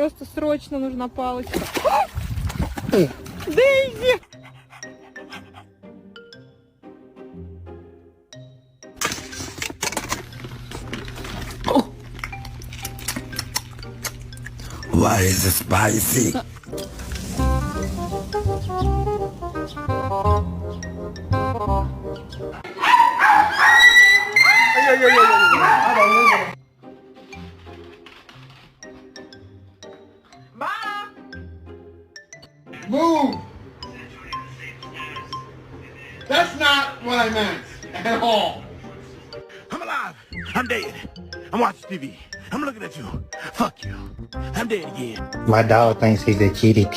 просто срочно нужна палочка. Дейзи! Why is it spicy? Move! That's not what I meant at all. I'm alive. I'm dead. I'm watching TV. I'm looking at you. Fuck you. I'm dead again. My dog thinks he's a kitty.